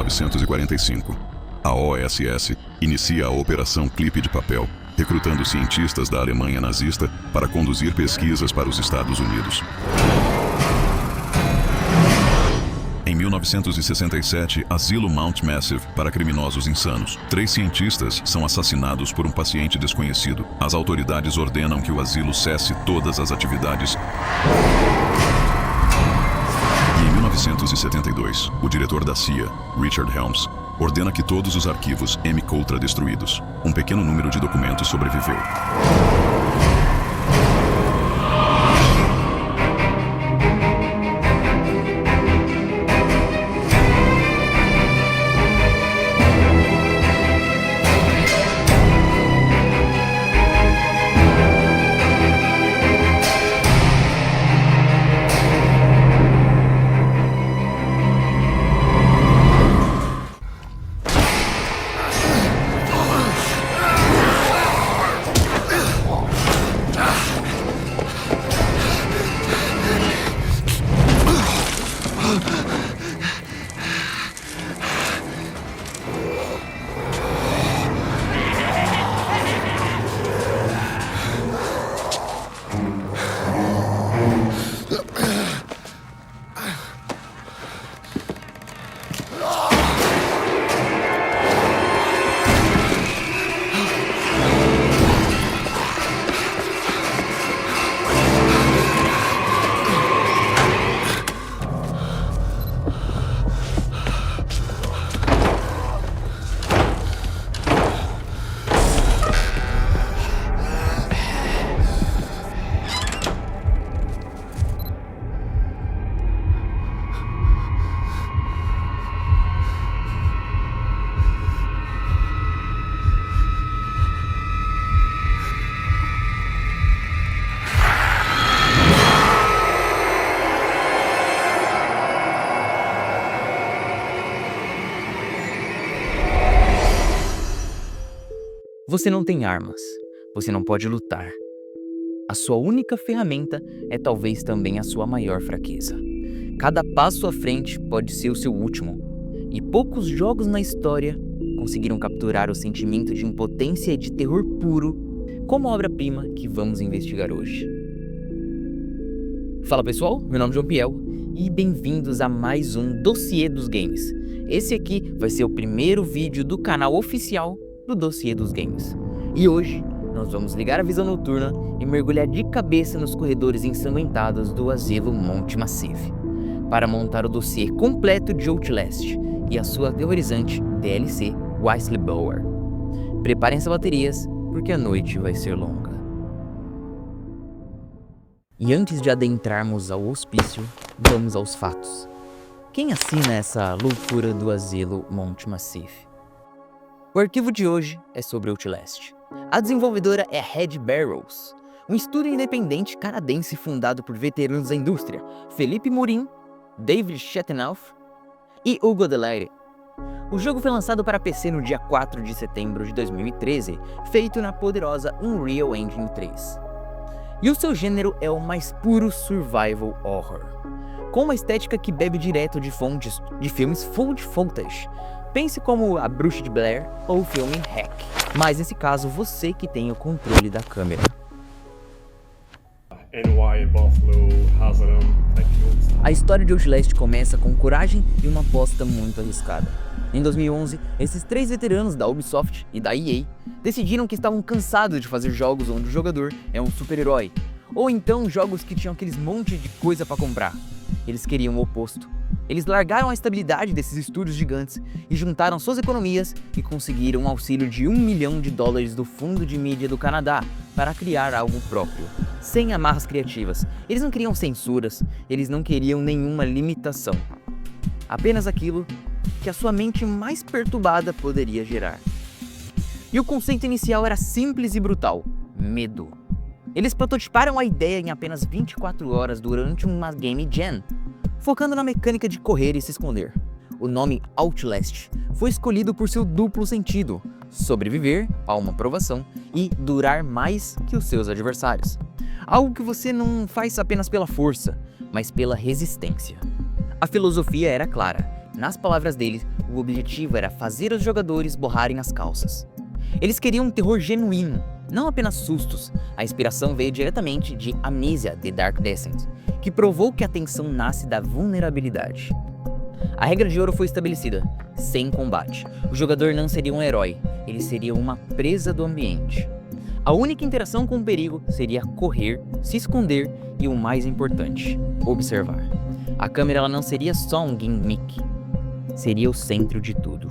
1945. A OSS inicia a Operação Clipe de Papel, recrutando cientistas da Alemanha nazista para conduzir pesquisas para os Estados Unidos. Em 1967, asilo Mount Massive para criminosos insanos. 3 cientistas são assassinados por um paciente desconhecido. As autoridades ordenam que o asilo cesse todas as atividades. E em 1972, o diretor da CIA, Richard Helms, ordena que todos os arquivos MKUltra destruídos. Um pequeno número de documentos sobreviveu. Você não tem armas, você não pode lutar. A sua única ferramenta é talvez também a sua maior fraqueza. Cada passo à frente pode ser o seu último, e poucos jogos na história conseguiram capturar o sentimento de impotência e de terror puro como a obra-prima que vamos investigar hoje. Fala pessoal, meu nome é João Piel e bem-vindos a mais um Dossiê dos Games. Esse aqui vai ser o primeiro vídeo do canal oficial do Dossiê dos Games. E hoje nós vamos ligar a visão noturna e mergulhar de cabeça nos corredores ensanguentados do asilo Mount Massive para montar o dossiê completo de Outlast e a sua aterrorizante DLC Whistleblower. Preparem as baterias porque a noite vai ser longa. E antes de adentrarmos ao hospício, vamos aos fatos. Quem assina essa loucura do asilo Mount Massive? O arquivo de hoje é sobre Outlast. A desenvolvedora é Red Barrels, um estúdio independente canadense fundado por veteranos da indústria, Felipe Morin, David Chatenoff e Hugo Delaire. O jogo foi lançado para PC no dia 4 de setembro de 2013, feito na poderosa Unreal Engine 3. E o seu gênero é o mais puro survival horror, com uma estética que bebe direto de fontes de filmes found footage. Pense como A Bruxa de Blair ou o filme Hack, mas nesse caso você que tem o controle da câmera. A história de Outlast começa com coragem e uma aposta muito arriscada. Em 2011, esses 3 veteranos da Ubisoft e da EA decidiram que estavam cansados de fazer jogos onde o jogador é um super-herói, ou então jogos que tinham aqueles monte de coisa para comprar. Eles queriam o oposto. Eles largaram a estabilidade desses estúdios gigantes e juntaram suas economias e conseguiram um auxílio de $1 milhão do Fundo de Mídia do Canadá para criar algo próprio, sem amarras criativas. Eles não queriam censuras, eles não queriam nenhuma limitação. Apenas aquilo que a sua mente mais perturbada poderia gerar. E o conceito inicial era simples e brutal: medo. Eles prototiparam a ideia em apenas 24 horas durante uma Game Jam, focando na mecânica de correr e se esconder. O nome Outlast foi escolhido por seu duplo sentido: sobreviver a uma provação e durar mais que os seus adversários. Algo que você não faz apenas pela força, mas pela resistência. A filosofia era clara: Nas palavras dele, o objetivo era fazer os jogadores borrarem as calças. Eles queriam um terror genuíno, não apenas sustos. A inspiração veio diretamente de Amnesia: The Dark Descent, que provou que a tensão nasce da vulnerabilidade. A regra de ouro foi estabelecida: sem combate. O jogador não seria um herói, ele seria uma presa do ambiente. A única interação com o perigo seria correr, se esconder e, o mais importante, observar. A câmera ela não seria só um gimmick, seria o centro de tudo.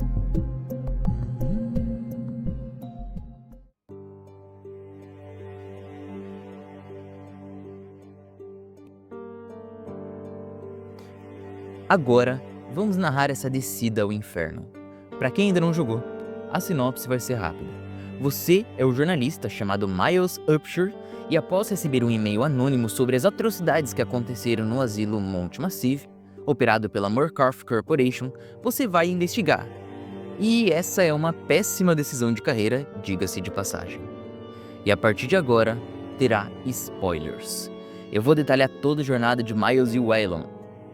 Agora, vamos narrar essa descida ao inferno. Para quem ainda não jogou, a sinopse vai ser rápida. Você é o jornalista chamado Miles Upshur e após receber um e-mail anônimo sobre as atrocidades que aconteceram no asilo Mount Massive, operado pela Murkoff Corporation, você vai investigar. E essa é uma péssima decisão de carreira, diga-se de passagem. E a partir de agora, terá spoilers. Eu vou detalhar toda a jornada de Miles e Waylon,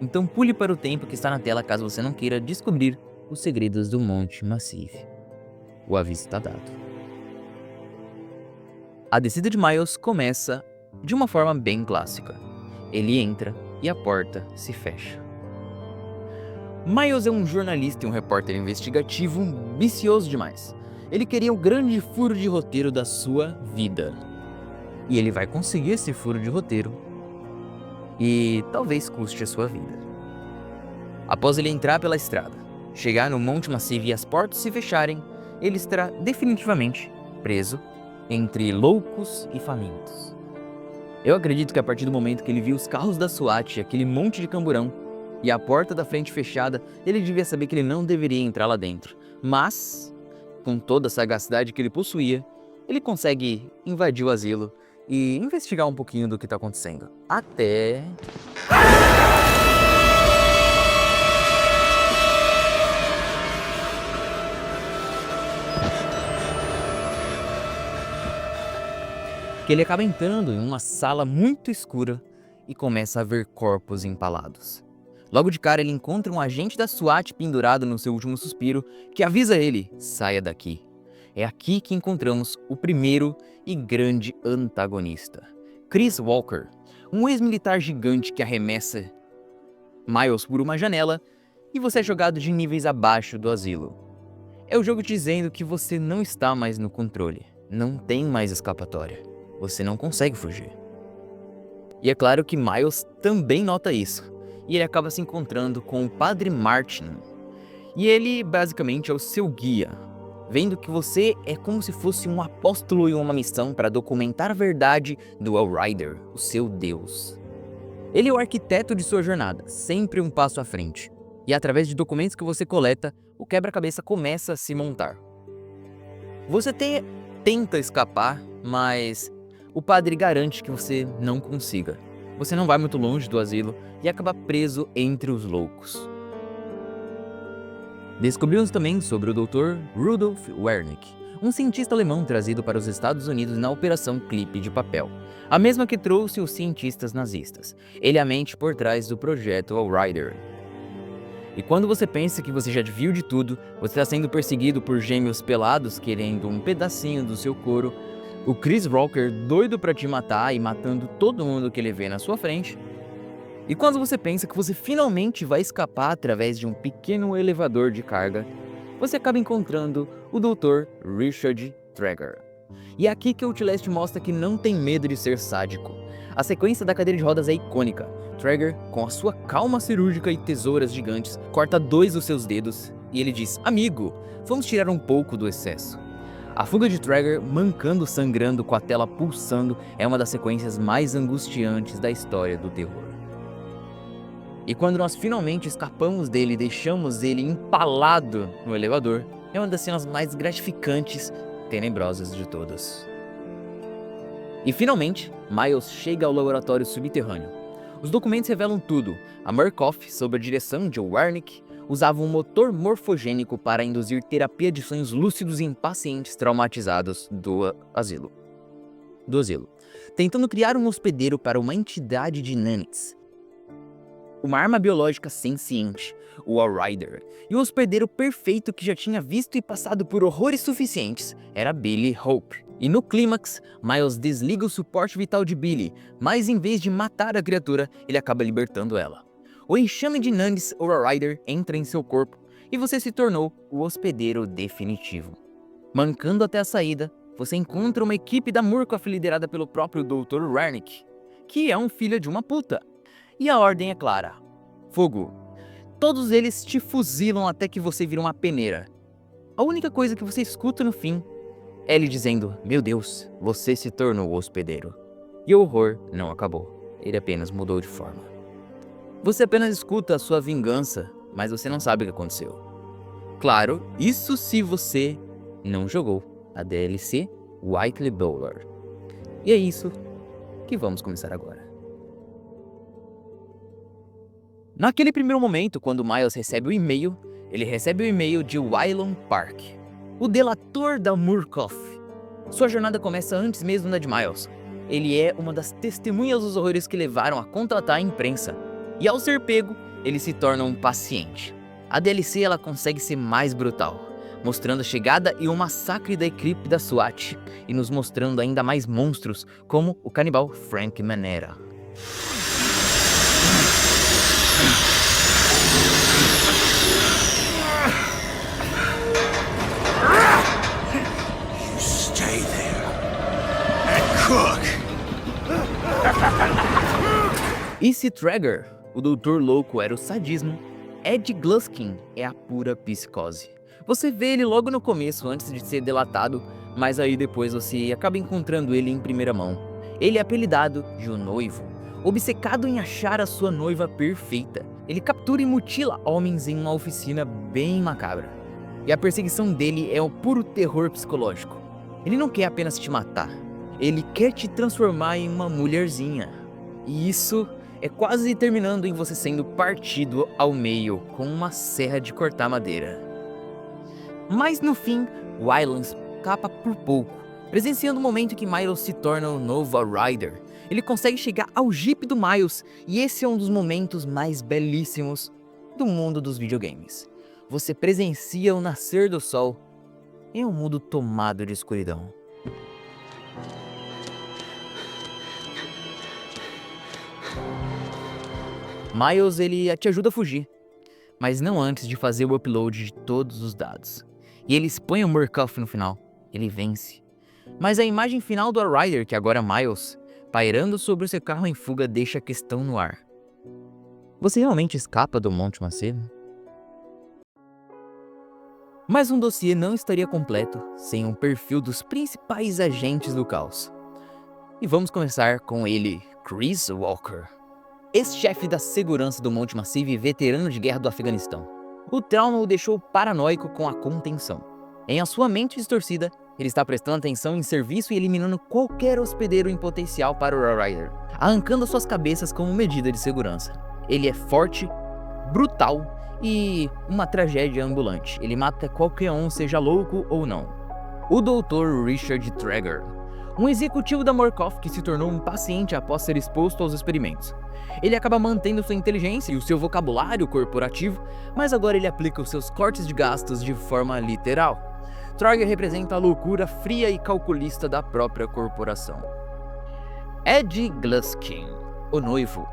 então pule para o tempo que está na tela caso você não queira descobrir os segredos do Monte Massive. O aviso está dado. A descida de Miles começa de uma forma bem clássica. Ele entra e a porta se fecha. Miles é um jornalista e um repórter investigativo ambicioso demais. Ele queria o grande furo de roteiro da sua vida. E ele vai conseguir esse furo de roteiro. E talvez custe a sua vida. Após ele entrar pela estrada, chegar no Monte Massive e as portas se fecharem, ele estará definitivamente preso entre loucos e famintos. Eu acredito que a partir do momento que ele viu os carros da SWAT e aquele monte de camburão e a porta da frente fechada, ele devia saber que ele não deveria entrar lá dentro. Mas, com toda a sagacidade que ele possuía, ele consegue invadir o asilo e investigar um pouquinho do que está acontecendo. Até... que ele acaba entrando em uma sala muito escura e começa a ver corpos empalados. Logo de cara ele encontra um agente da SWAT pendurado no seu último suspiro que avisa ele: saia daqui. É aqui que encontramos o primeiro e grande antagonista, Chris Walker, um ex-militar gigante que arremessa Miles por uma janela e você é jogado de níveis abaixo do asilo. É o jogo dizendo que você não está mais no controle, não tem mais escapatória. Você não consegue fugir. E é claro que Miles também nota isso, e ele acaba se encontrando com o Padre Martin. E ele basicamente é o seu guia, vendo que você é como se fosse um apóstolo em uma missão para documentar a verdade do Outrider, o seu Deus. Ele é o arquiteto de sua jornada, sempre um passo à frente. E através de documentos que você coleta, o quebra-cabeça começa a se montar. Você tenta escapar, mas o padre garante que você não consiga. Você não vai muito longe do asilo e acaba preso entre os loucos. Descobrimos também sobre o Dr. Rudolf Wernicke, um cientista alemão trazido para os Estados Unidos na Operação Clipe de Papel, a mesma que trouxe os cientistas nazistas. Ele é a mente por trás do projeto Outrider. E quando você pensa que você já viu de tudo, você está sendo perseguido por gêmeos pelados querendo um pedacinho do seu couro, o Chris Walker doido pra te matar e matando todo mundo que ele vê na sua frente. E quando você pensa que você finalmente vai escapar através de um pequeno elevador de carga, você acaba encontrando o Dr. Richard Traeger. E é aqui que o Outlast mostra que não tem medo de ser sádico. A sequência da cadeira de rodas é icônica. Traeger, com a sua calma cirúrgica e tesouras gigantes, corta 2 dos seus dedos e ele diz: amigo, vamos tirar um pouco do excesso. A fuga de Traeger, mancando, sangrando, com a tela pulsando, é uma das sequências mais angustiantes da história do terror. E quando nós finalmente escapamos dele e deixamos ele empalado no elevador, é uma das cenas mais gratificantes e tenebrosas de todas. E finalmente, Miles chega ao laboratório subterrâneo. Os documentos revelam tudo. A Murkoff, sob a direção de Wernicke, usava um motor morfogênico para induzir terapia de sonhos lúcidos em pacientes traumatizados do asilo, tentando criar um hospedeiro para uma entidade de Nanits. uma arma biológica senciente, o Outrider, e o hospedeiro perfeito que já tinha visto e passado por horrores suficientes era Billy Hope. E no clímax, Miles desliga o suporte vital de Billy, mas em vez de matar a criatura, ele acaba libertando ela. O enxame de Nandis Outrider entra em seu corpo e você se tornou o hospedeiro definitivo. Mancando até a saída, você encontra uma equipe da Murkoff liderada pelo próprio Dr. Wernick, que é um filho de uma puta. E a ordem é clara: fogo. Todos eles te fuzilam até que você vira uma peneira. A única coisa que você escuta no fim é ele dizendo: meu Deus, você se tornou o hospedeiro. E o horror não acabou, ele apenas mudou de forma. Você apenas escuta a sua vingança, mas você não sabe o que aconteceu. Claro, isso se você não jogou a DLC Whitley Bowler. E é isso que vamos começar agora. Naquele primeiro momento, quando Miles recebe o e-mail, ele recebe o e-mail de Wylon Park, o delator da Murkoff. Sua jornada começa antes mesmo da de Miles. Ele é uma das testemunhas dos horrores que levaram a contratar a imprensa. E ao ser pego, ele se torna um paciente. A DLC ela consegue ser mais brutal, mostrando a chegada e o massacre da equipe da SWAT, e nos mostrando ainda mais monstros, como o canibal Frank Manera. Stay there and cook. E se Traeger, o doutor louco, era o sadismo, Ed Gluskin é a pura psicose. Você vê ele logo no começo, antes de ser delatado, mas aí depois você acaba encontrando ele em primeira mão. Ele é apelidado de o Noivo, obcecado em achar a sua noiva perfeita. Ele captura e mutila homens em uma oficina bem macabra. E a perseguição dele é o puro terror psicológico. Ele não quer apenas te matar, ele quer te transformar em uma mulherzinha. E isso é quase terminando em você sendo partido ao meio com uma serra de cortar madeira. Mas no fim, Wylon escapa por pouco, presenciando o momento em que Miles se torna o novo Outrider. Ele consegue chegar ao Jeep do Miles, e esse é um dos momentos mais belíssimos do mundo dos videogames. Você presencia o nascer do sol em um mundo tomado de escuridão. Miles ele te ajuda a fugir, mas não antes de fazer o upload de todos os dados. E ele expõe o Murkoff no final. Ele vence. Mas a imagem final do Outrider, que agora é Miles, pairando sobre o seu carro em fuga, deixa a questão no ar. Você realmente escapa do Monte Macedo? Mas um dossiê não estaria completo sem um perfil dos principais agentes do caos. E vamos começar com ele, Chris Walker, ex-chefe da segurança do Monte Massive e veterano de guerra do Afeganistão. O trauma o deixou paranoico com a contenção. Em a sua mente distorcida, ele está prestando atenção em serviço e eliminando qualquer hospedeiro em potencial para o Outrider, arrancando suas cabeças como medida de segurança. Ele é forte, brutal e uma tragédia ambulante. Ele mata qualquer um, seja louco ou não. O Dr. Richard Traeger, um executivo da Murkoff que se tornou um paciente após ser exposto aos experimentos. Ele acaba mantendo sua inteligência e o seu vocabulário corporativo, mas agora ele aplica os seus cortes de gastos de forma literal. Traeger representa a loucura fria e calculista da própria corporação. Ed Gluskin, o noivo.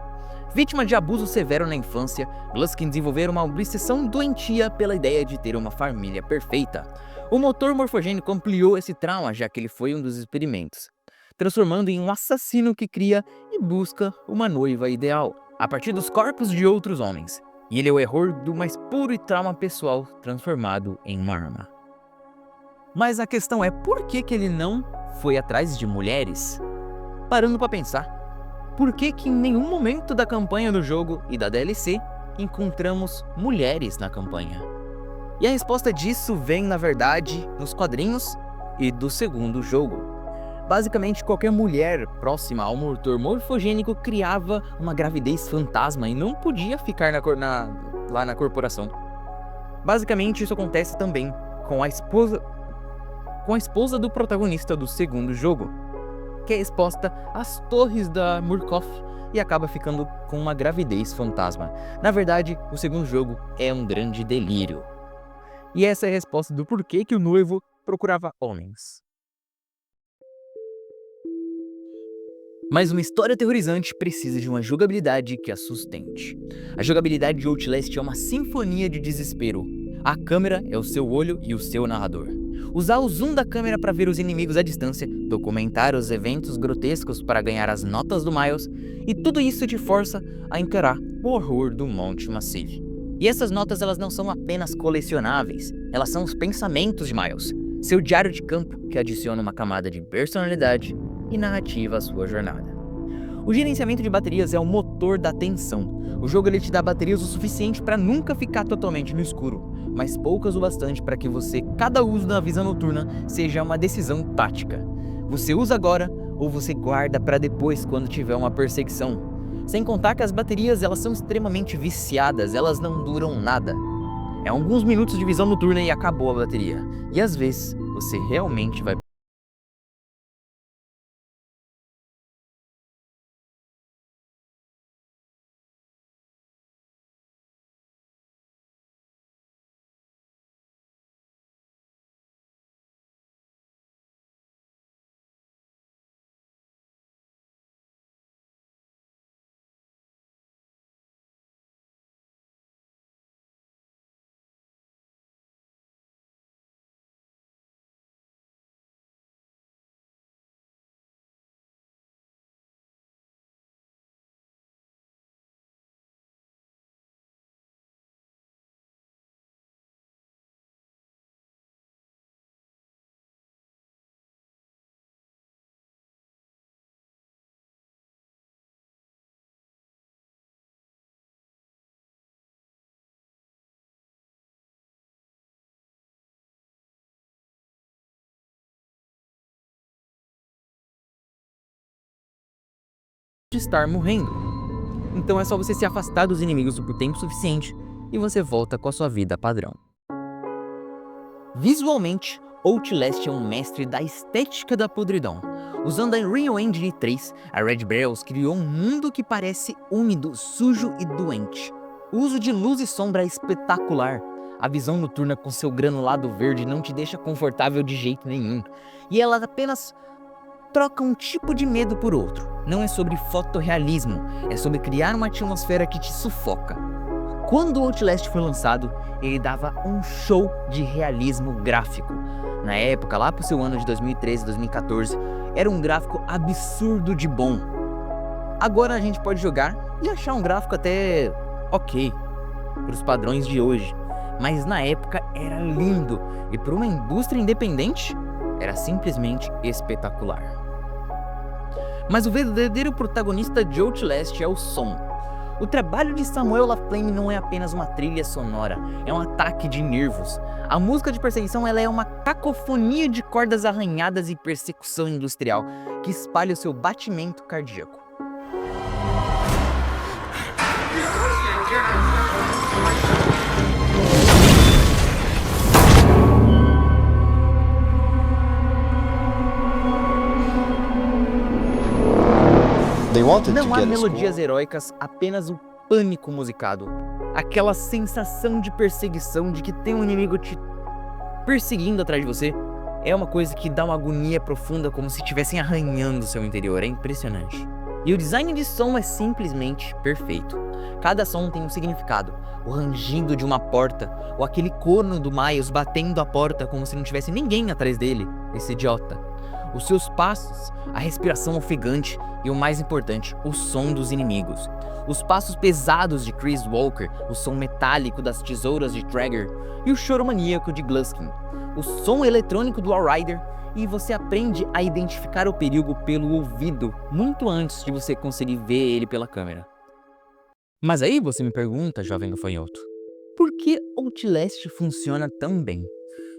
Vítima de abuso severo na infância, Gluskin desenvolveu uma obsessão doentia pela ideia de ter uma família perfeita. O motor morfogênico ampliou esse trauma, já que ele foi um dos experimentos, transformando em um assassino que cria e busca uma noiva ideal, a partir dos corpos de outros homens. E ele é o erro do mais puro e trauma pessoal transformado em uma arma. Mas a questão é, por que ele não foi atrás de mulheres? Parando pra pensar, por que em nenhum momento da campanha do jogo e da DLC encontramos mulheres na campanha? E a resposta disso vem, na verdade, nos quadrinhos e do segundo jogo. Basicamente, qualquer mulher próxima ao motor morfogênico criava uma gravidez fantasma e não podia ficar lá na corporação. Basicamente, isso acontece também com a esposa do protagonista do segundo jogo, que é exposta às torres da Murkoff e acaba ficando com uma gravidez fantasma. Na verdade, o segundo jogo é um grande delírio. E essa é a resposta do porquê que o noivo procurava homens. Mas uma história aterrorizante precisa de uma jogabilidade que a sustente. A jogabilidade de Outlast é uma sinfonia de desespero. A câmera é o seu olho e o seu narrador. Usar o zoom da câmera para ver os inimigos à distância, documentar os eventos grotescos para ganhar as notas do Miles, e tudo isso te força a encarar o horror do Monte Massive. E essas notas elas não são apenas colecionáveis, elas são os pensamentos de Miles, seu diário de campo que adiciona uma camada de personalidade e narrativa à sua jornada. O gerenciamento de baterias é o motor da tensão. O jogo ele te dá baterias o suficiente para nunca ficar totalmente no escuro, mas poucas o bastante para que cada uso da visão noturna seja uma decisão tática. Você usa agora ou você guarda para depois quando tiver uma perseguição. Sem contar que as baterias elas são extremamente viciadas, elas não duram nada. É alguns minutos de visão noturna e acabou a bateria. E às vezes você realmente vai estar morrendo. Então é só você se afastar dos inimigos por tempo suficiente e você volta com a sua vida padrão. Visualmente, Outlast é um mestre da estética da podridão. Usando a Unreal Engine 3, a Red Barrels criou um mundo que parece úmido, sujo e doente. O uso de luz e sombra é espetacular. A visão noturna com seu granulado verde não te deixa confortável de jeito nenhum. E ela apenas troca um tipo de medo por outro. Não é sobre fotorrealismo, é sobre criar uma atmosfera que te sufoca. Quando o Outlast foi lançado, ele dava um show de realismo gráfico. Na época, lá pro seu ano de 2013, 2014, era um gráfico absurdo de bom. Agora a gente pode jogar e achar um gráfico até ok, para os padrões de hoje. Mas na época era lindo e para uma indústria independente, era simplesmente espetacular. Mas o verdadeiro protagonista de Outlast é o som. O trabalho de Samuel Laflame não é apenas uma trilha sonora, é um ataque de nervos. A música de perseguição ela é uma cacofonia de cordas arranhadas e persecução industrial que espalha o seu batimento cardíaco. Não há melodias heróicas, apenas o pânico musicado. Aquela sensação de perseguição, de que tem um inimigo te perseguindo atrás de você, é uma coisa que dá uma agonia profunda, como se estivessem arranhando o seu interior. É impressionante. E o design de som é simplesmente perfeito. Cada som tem um significado. O rangido de uma porta, ou aquele corno do Miles batendo a porta como se não tivesse ninguém atrás dele, esse idiota. Os seus passos, a respiração ofegante e o mais importante, o som dos inimigos. Os passos pesados de Chris Walker, o som metálico das tesouras de Traeger e o choro maníaco de Gluskin. O som eletrônico do Outrider e você aprende a identificar o perigo pelo ouvido muito antes de você conseguir ver ele pela câmera. Mas aí você me pergunta, jovem gafanhoto, por que Outlast funciona tão bem?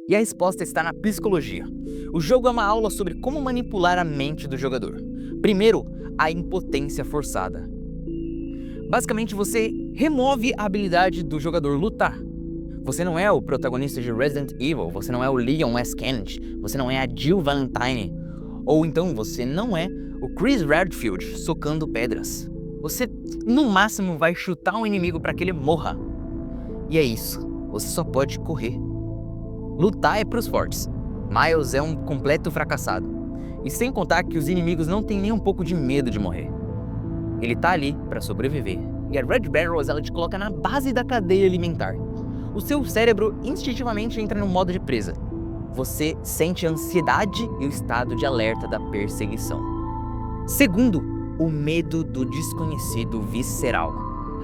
E a resposta está na psicologia. O jogo é uma aula sobre como manipular a mente do jogador. Primeiro, a impotência forçada. Basicamente, você remove a habilidade do jogador lutar. Você não é o protagonista de Resident Evil, você não é o Leon S. Kennedy, você não é a Jill Valentine. Ou então você não é o Chris Redfield socando pedras. Você, no máximo, vai chutar um inimigo para que ele morra. E é isso, você só pode correr. Lutar é pros fortes. Miles é um completo fracassado. E sem contar que os inimigos não têm nem um pouco de medo de morrer. Ele tá ali para sobreviver. E a Red Barrels, ela te coloca na base da cadeia alimentar. O seu cérebro instintivamente entra no modo de presa. Você sente a ansiedade e o estado de alerta da perseguição. Segundo, o medo do desconhecido visceral.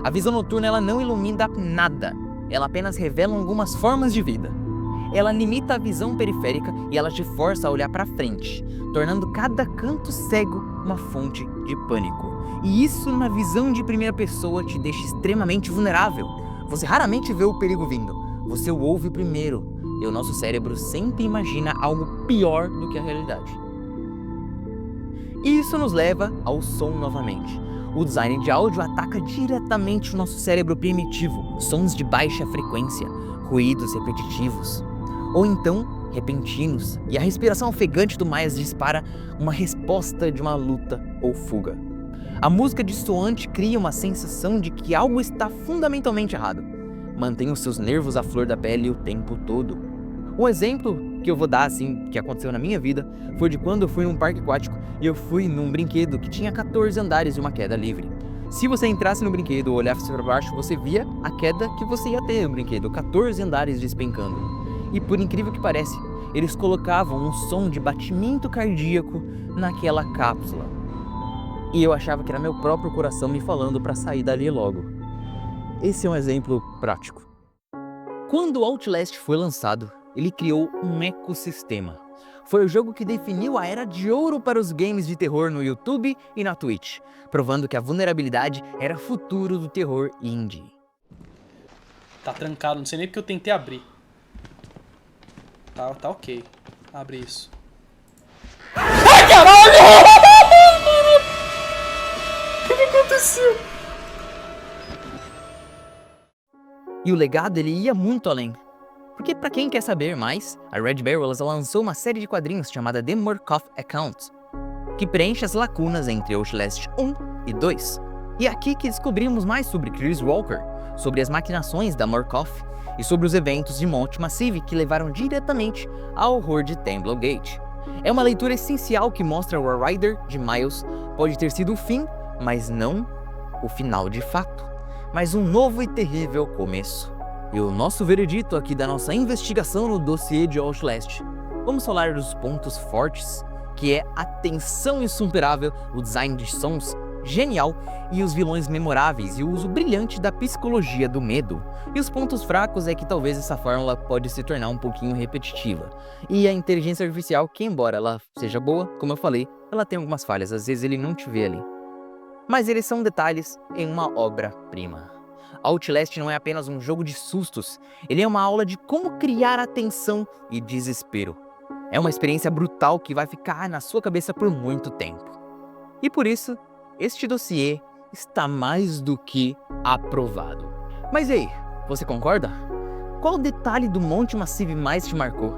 A visão noturna ela não ilumina nada, ela apenas revela algumas formas de vida. Ela limita a visão periférica e ela te força a olhar para frente, tornando cada canto cego uma fonte de pânico. E isso na visão de primeira pessoa te deixa extremamente vulnerável. Você raramente vê o perigo vindo, você o ouve primeiro. E o nosso cérebro sempre imagina algo pior do que a realidade. E isso nos leva ao som novamente. O design de áudio ataca diretamente o nosso cérebro primitivo. Sons de baixa frequência, ruídos repetitivos, ou então repentinos. E a respiração ofegante do Miles dispara uma resposta de uma luta ou fuga. A música dissoante cria uma sensação de que algo está fundamentalmente errado. Mantém os seus nervos à flor da pele o tempo todo. Um exemplo que eu vou dar, assim, que aconteceu na minha vida, foi de quando eu fui num parque aquático e eu fui num brinquedo que tinha 14 andares e uma queda livre. Se você entrasse no brinquedo ou olhasse para baixo, você via a queda que você ia ter no brinquedo, 14 andares despencando. E por incrível que pareça, eles colocavam um som de batimento cardíaco naquela cápsula. E eu achava que era meu próprio coração me falando para sair dali logo. Esse é um exemplo prático. Quando o Outlast foi lançado, ele criou um ecossistema. Foi o jogo que definiu a era de ouro para os games de terror no YouTube e na Twitch, provando que a vulnerabilidade era futuro do terror indie. Tá trancado, não sei nem porque eu tentei abrir. Tá ok. Abre isso. Ai, caralho! O que aconteceu? E o legado ele ia muito além. Porque para quem quer saber mais, a Red Barrels lançou uma série de quadrinhos chamada The Murkoff Account, que preenche as lacunas entre Outlast 1 e 2. E é aqui que descobrimos mais sobre Chris Walker, sobre as maquinações da Murkoff e sobre os eventos de Mount Massive que levaram diretamente ao horror de Temple Gate. É uma leitura essencial que mostra o Rider de Miles pode ter sido o fim, mas não o final de fato, mas um novo e terrível começo. E o nosso veredito aqui da nossa investigação no dossiê de Outlast. Vamos falar dos pontos fortes, que é a tensão insuperável, o design de sons genial e os vilões memoráveis e o uso brilhante da psicologia do medo. E os pontos fracos é que talvez essa fórmula pode se tornar um pouquinho repetitiva. E a inteligência artificial, que embora ela seja boa, como eu falei, ela tem algumas falhas, às vezes ele não te vê ali. Mas eles são detalhes em uma obra-prima. Outlast não é apenas um jogo de sustos, ele é uma aula de como criar atenção e desespero. É uma experiência brutal que vai ficar na sua cabeça por muito tempo. E por isso, este dossiê está mais do que aprovado. Mas ei, você concorda? Qual detalhe do Mount Massive mais te marcou?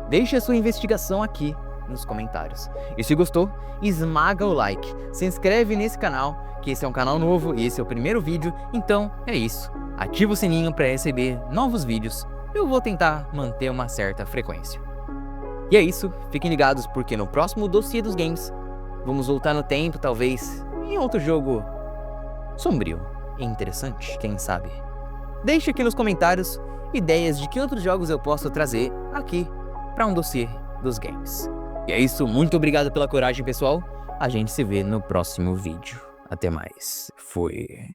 Deixe a sua investigação aqui nos comentários. E se gostou, esmaga o like, se inscreve nesse canal, que esse é um canal novo e esse é o primeiro vídeo, então é isso. Ativa o sininho para receber novos vídeos, eu vou tentar manter uma certa frequência. E é isso, fiquem ligados porque no próximo dossiê dos games, vamos voltar no tempo talvez, em outro jogo sombrio e interessante, quem sabe. Deixe aqui nos comentários ideias de que outros jogos eu posso trazer aqui para um dossiê dos games. E é isso, muito obrigado pela coragem, pessoal. A gente se vê no próximo vídeo. Até mais. Fui.